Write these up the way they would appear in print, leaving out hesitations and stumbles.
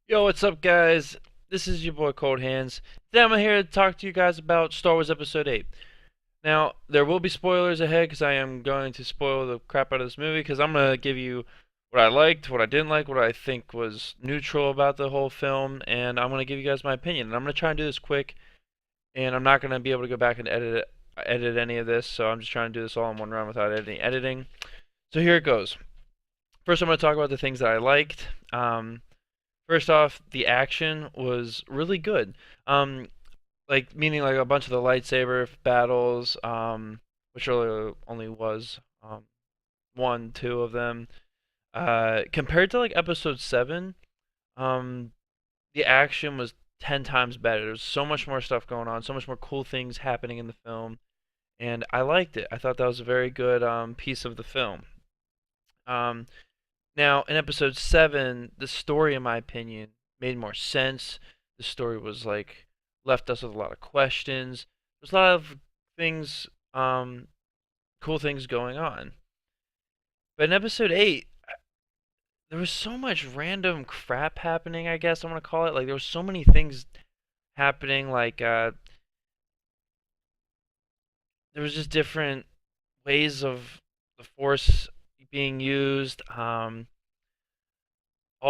Yo, what's up, guys? This is your boy Cold Hands. Today I'm here to talk to you guys about Star Wars Episode 8. Now, there will be spoilers ahead because I am going to spoil the crap out of this movie because I'm going to give you what I liked, what I didn't like, what I think was neutral about the whole film, and I'm going to give you guys my opinion. And I'm going to try and do this quick, and I'm not going to be able to go back and edit any of this, so I'm just trying to do this all in one run without any editing. So here it goes. First, I'm going to talk about the things that I liked. First off, the action was really good. Um, like meaning like a bunch of the lightsaber battles, which really only was one, two of them. Compared to like Episode 7, um, the action was 10 times better. There was so much more stuff going on, so much more cool things happening in the film, and I liked it. I thought that was a very good piece of the film. Um, Now, in Episode 7, the story, in my opinion, made more sense. The story was like left us with a lot of questions. There's a lot of things, cool things going on. But in Episode 8, there was so much random crap happening, I guess I want to call it. Like, there was so many things happening. Like, there was just different ways of the Force being used. All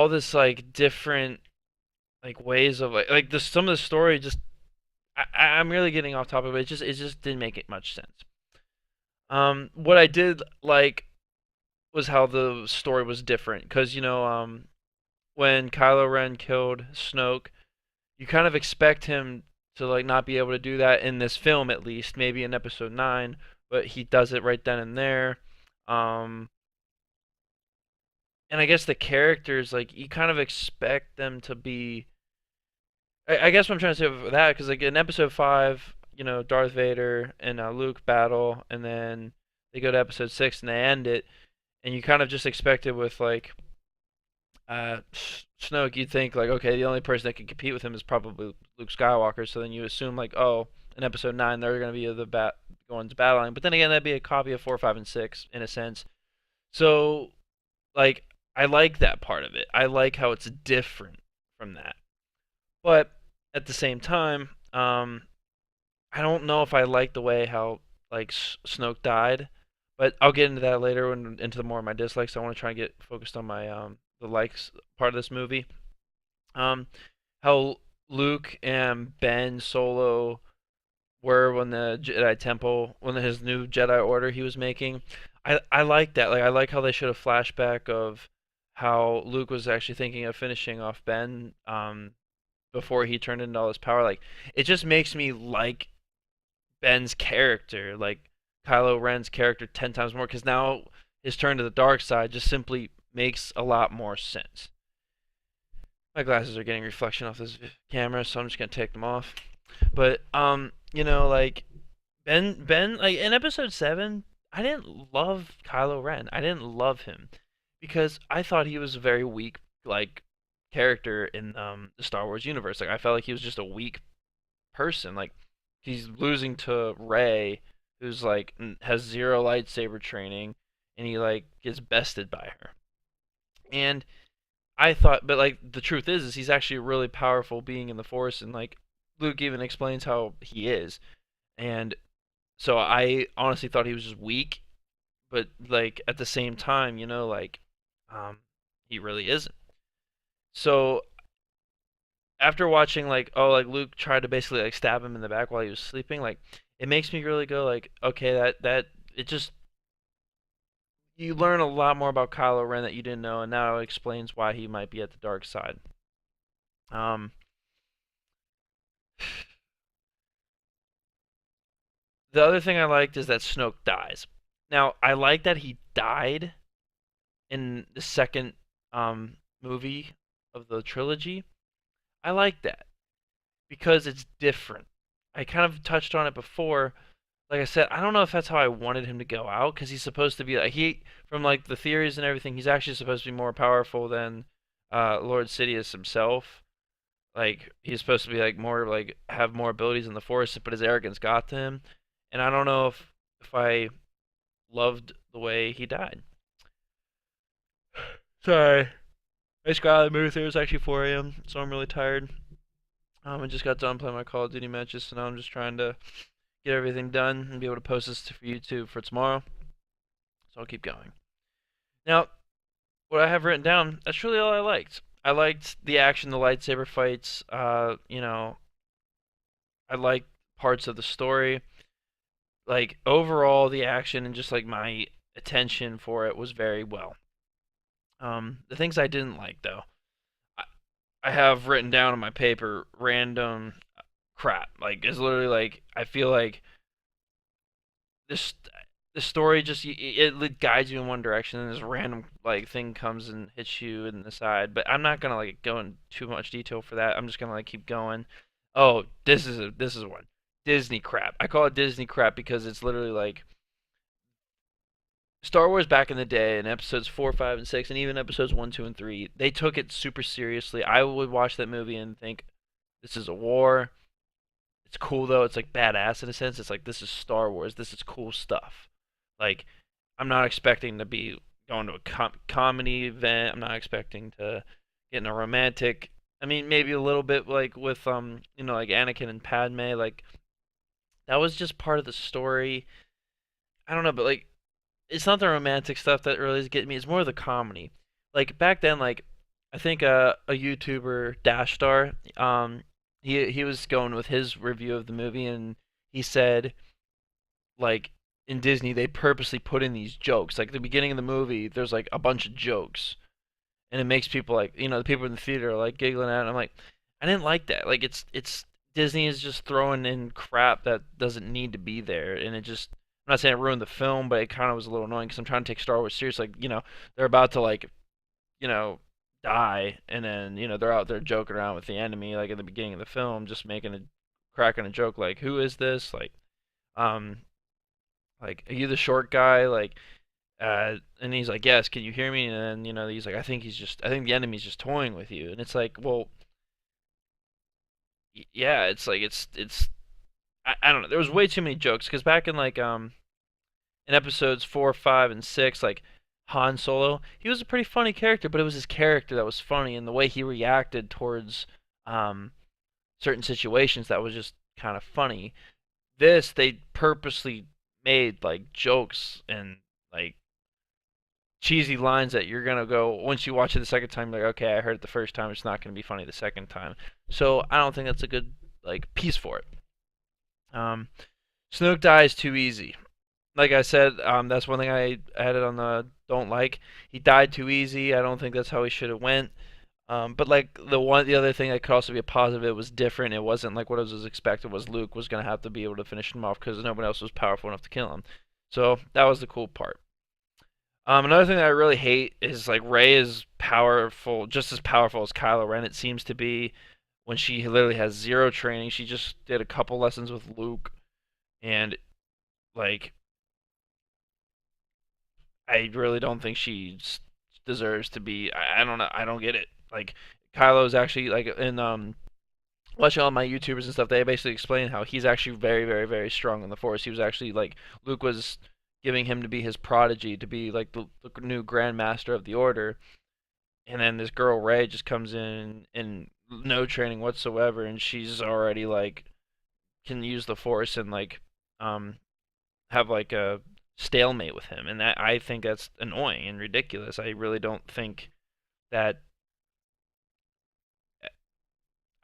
this, like, different like ways of like the some of the story just I'm really getting off topic, but it just didn't make it much sense. What I did like was how the story was different, because when Kylo Ren killed Snoke, you kind of expect him to like not be able to do that in this film, at least maybe in Episode 9, but he does it right then and there. Um, and I guess the characters, like, you kind of expect them to be. I guess what I'm trying to say with that, because like in Episode 5, Darth Vader and Luke battle, and then they go to Episode 6 and they end it, and you kind of just expect it with like Snoke. You'd think like, okay, the only person that can compete with him is probably Luke Skywalker. So then you assume like, oh, in Episode 9 they're gonna be going to battling. But then again, that'd be a copy of 4, 5, and 6 in a sense. So like, I like that part of it. I like how it's different from that. But at the same time, I don't know if I like the way how like Snoke died, but I'll get into that later when into the more of my dislikes. I want to try and get focused on my the likes part of this movie. Um, how Luke and Ben Solo were when the Jedi Temple, when his new Jedi Order he was making. I like that. Like, I like how they showed a flashback of how Luke was actually thinking of finishing off Ben before he turned into all his power. Like, it just makes me like Ben's character, like Kylo Ren's character, 10 times more, because now his turn to the dark side just simply makes a lot more sense. My glasses are getting reflection off this camera, so I'm just gonna take them off. But like Ben, like in Episode 7, I didn't love Kylo Ren. I didn't love him because I thought he was a very weak like character in the Star Wars universe. Like, I felt like he was just a weak person. Like, he's losing to Rey, who's like has zero lightsaber training, and he like gets bested by her. And I thought, but like the truth is he's actually a really powerful being in the Force, and like Luke even explains how he is. And so I honestly thought he was just weak, but like at the same time, like um, he really isn't. So after watching like, oh, like Luke tried to basically like stab him in the back while he was sleeping, like, it makes me really go like, okay, that it just, you learn a lot more about Kylo Ren that you didn't know, and now it explains why he might be at the dark side. Um, the other thing I liked is that Snoke dies. Now, I like that he died in the second movie of the trilogy. I like that because it's different. I kind of touched on it before. Like I said, I don't know if that's how I wanted him to go out, because he's supposed to be like, he, from like the theories and everything, he's actually supposed to be more powerful than Lord Sidious himself. Like, he's supposed to be like more like have more abilities in the Force, but his arrogance got to him. And I don't know if I loved the way he died. Sorry. I just got out of the movie theater. It's actually 4 a.m., so I'm really tired. I just got done playing my Call of Duty matches, so now I'm just trying to get everything done and be able to post this for YouTube for tomorrow. So I'll keep going. Now, what I have written down, that's really all I liked. I liked the action, the lightsaber fights. I liked parts of the story. Like overall, the action and just like my attention for it was very well. The things I didn't like though, I, I have written down on my paper random crap. Like it's literally like I feel like this the story just it guides you in one direction, and this random like thing comes and hits you in the side. But I'm not gonna like go in too much detail for that. I'm just gonna like keep going. Oh, this is one Disney crap. I call it Disney crap because it's literally like Star Wars back in the day in episodes 4, 5, and 6, and even episodes 1, 2, and 3. They took it super seriously. I would watch that movie and think, this is a war. It's cool though. It's like badass in a sense. It's like this is Star Wars. This is cool stuff. Like I'm not expecting to be going to a comedy event. I'm not expecting to get in a romantic. I mean, maybe a little bit like with like Anakin and Padme. Like that was just part of the story. I don't know, but like it's not the romantic stuff that really is getting me. It's more the comedy. Like back then, like I think a YouTuber Dash Star, he was going with his review of the movie, and he said like in Disney they purposely put in these jokes. Like at the beginning of the movie, there's like a bunch of jokes, and it makes people like the people in the theater are like giggling at it. And I'm like, I didn't like that. Like it's Disney is just throwing in crap that doesn't need to be there, and it just I'm not saying it ruined the film, but it kind of was a little annoying because I'm trying to take Star Wars serious. Like they're about to like you know die, and then they're out there joking around with the enemy like at the beginning of the film, just making a cracking a joke like who is this um like are you the short guy and he's like yes can you hear me, and then he's like I think the enemy's just toying with you, and it's like well yeah it's like it's I don't know, there was way too many jokes because back in like in episodes 4, 5, and 6, like Han Solo, he was a pretty funny character, but it was his character that was funny, and the way he reacted towards um, certain situations that was just kind of funny. This they purposely made like jokes and like cheesy lines that you're gonna go once you watch it the second time, like okay, I heard it the first time, it's not gonna be funny the second time. So I don't think that's a good like piece for it. Um, Snoke dies too easy. Like I said, that's one thing I added on the don't like. He died too easy. I don't think that's how he should have went. But like the other thing that could also be a positive, it was different. It wasn't like what was expected was Luke was gonna have to be able to finish him off because nobody else was powerful enough to kill him. So that was the cool part. Another thing that I really hate is like Rey is powerful, just as powerful as Kylo Ren. It seems to be when she literally has zero training. She just did a couple lessons with Luke, and like I really don't think she deserves to be. I don't know. I don't get it. Like Kylo's actually like in watching all my YouTubers and stuff. They basically explain how he's actually very, very, very strong in the Force. He was actually like Luke was giving him to be his prodigy, to be like the new Grand Master of the Order, and then this girl Rey just comes in no training whatsoever, and she's already like can use the Force and like um have like a stalemate with him, and that I think that's annoying and ridiculous. I really don't think that.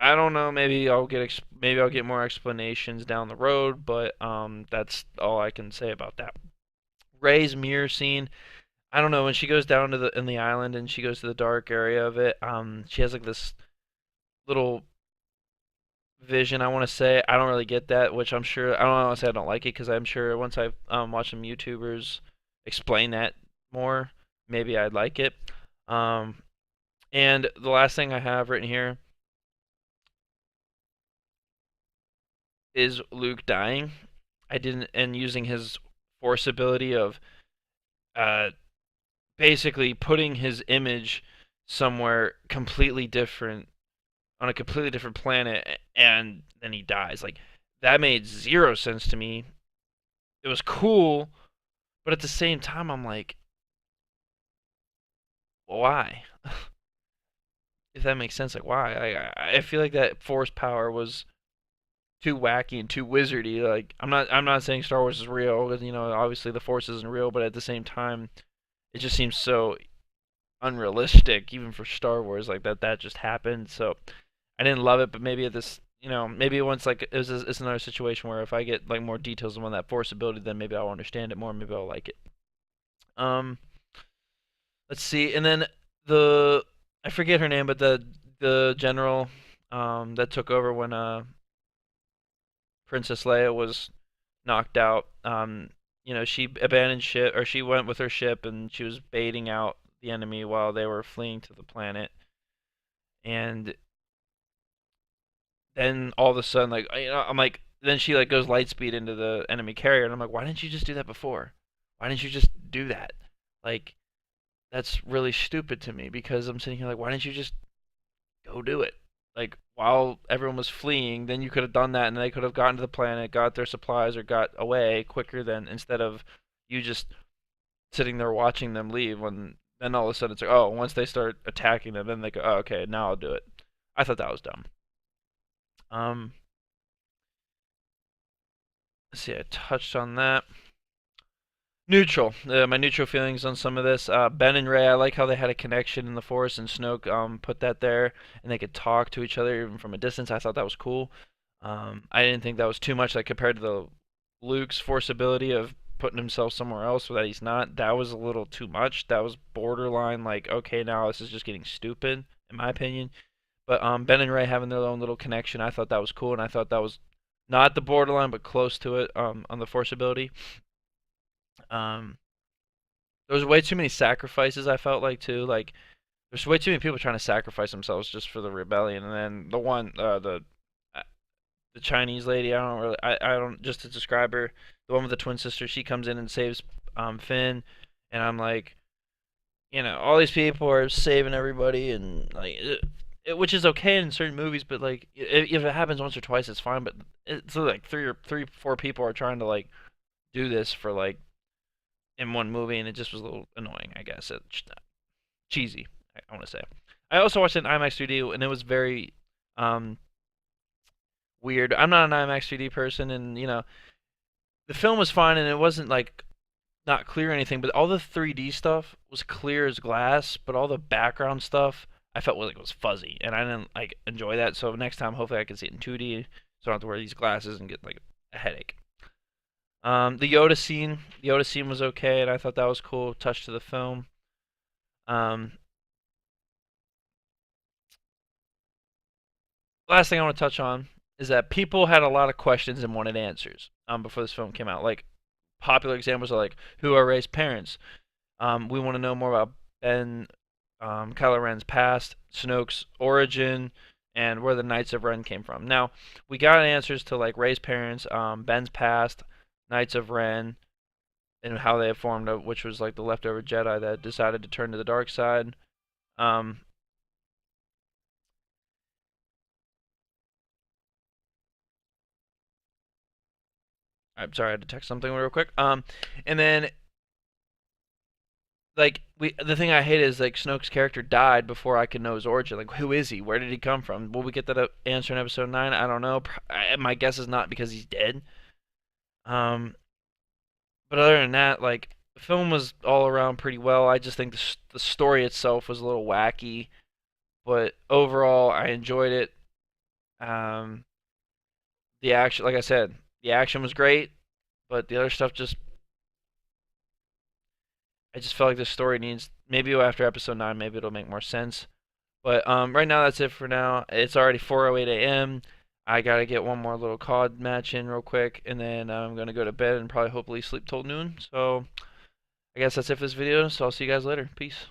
I don't know. Maybe I'll get more explanations down the road, but that's all I can say about that. Rey's mirror scene. I don't know when she goes down to the island and she goes to the dark area of it. She has like this little vision. I want to say I don't really get that, which I'm sure I don't want to say I don't like it because I'm sure once I've watched some YouTubers explain that more, maybe I'd like it. Um, and the last thing I have written here is Luke dying. I didn't and using his force ability of uh, basically putting his image somewhere completely different on a completely different planet, and then he dies. Like that made zero sense to me. It was cool, but at the same time, I'm like, why? if that makes sense. Like why? I feel like that force power was too wacky and too wizardy. Like I'm not saying Star Wars is real, because obviously the Force isn't real, but at the same time, it just seems so unrealistic, even for Star Wars, like that just happened. So I didn't love it, but maybe at this, maybe once like it's another situation where if I get like more details on that Force ability, then maybe I'll understand it more. Maybe I'll like it. Um, let's see, and then the I forget her name, but the general that took over when Princess Leia was knocked out. She abandoned ship, or she went with her ship, and she was baiting out the enemy while they were fleeing to the planet. And then all of a sudden, like I'm like, then she like goes light speed into the enemy carrier, and I'm like, why didn't you just do that before? Why didn't you just do that? Like, that's really stupid to me, because I'm sitting here like, why didn't you just go do it? Like while everyone was fleeing, then you could have done that, and they could have gotten to the planet, got their supplies, or got away quicker than instead of you just sitting there watching them leave. When then all of a sudden it's like, oh, once they start attacking them, then they go, oh, okay, now I'll do it. I thought that was dumb. Um, let's see, I touched on that. Neutral. My neutral feelings on some of this. Ben and Ray, I like how they had a connection in the Force, and Snoke put that there, and they could talk to each other even from a distance. I thought that was cool. I didn't think that was too much, like compared to the Luke's Force ability of putting himself somewhere else so that he's not. That was a little too much. That was borderline like, okay, now this is just getting stupid, in my opinion. But Ben and Ray having their own little connection, I thought that was cool, and I thought that was not the borderline, but close to it on the Force ability. Um, there was way too many sacrifices. I felt like too. Like there's way too many people trying to sacrifice themselves just for the rebellion. And then uh, the Chinese lady. I don't, just to describe her, the one with the twin sister. She comes in and saves Finn, and I'm like, all these people are saving everybody, and like. Which is okay in certain movies, but like if it happens once or twice, it's fine. But it's like four people are trying to like do this for like in one movie, and it just was a little annoying, I guess. It's cheesy, I want to say. I also watched it in IMAX 3D, and it was very um, weird. I'm not an IMAX 3D person, and the film was fine, and it wasn't like not clear or anything, but all the 3D stuff was clear as glass, but all the background stuff I felt like it was fuzzy, and I didn't like enjoy that. So next time, hopefully, I can see it in 2D, so I don't have to wear these glasses and get like a headache. The Yoda scene was okay, and I thought that was cool. Touch to the film. Um, last thing I want to touch on is that people had a lot of questions and wanted answers before this film came out. Like popular examples are like, who are Rey's parents? We want to know more about Ben, Kylo Ren's past, Snoke's origin, and where the Knights of Ren came from. Now we got answers to like Rey's parents, Ben's past, Knights of Ren, and how they formed, which was like the leftover Jedi that decided to turn to the dark side. Um, I'm sorry, I had to text something real quick. And then like the thing I hate is like Snoke's character died before I could know his origin. Like, who is he? Where did he come from? Will we get that answer in Episode 9? I don't know. My guess is not, because he's dead. Um, but other than that, like the film was all around pretty well. I just think the story itself was a little wacky, but overall I enjoyed it. Um, the action, like I said, the action was great, but the other stuff just, I just felt like the story needs, maybe after Episode 9, maybe it'll make more sense. But right now that's it for now. It's already 4:08 a.m. I gotta get one more little COD match in real quick, and then I'm gonna go to bed and probably hopefully sleep till noon. So I guess that's it for this video. So I'll see you guys later. Peace.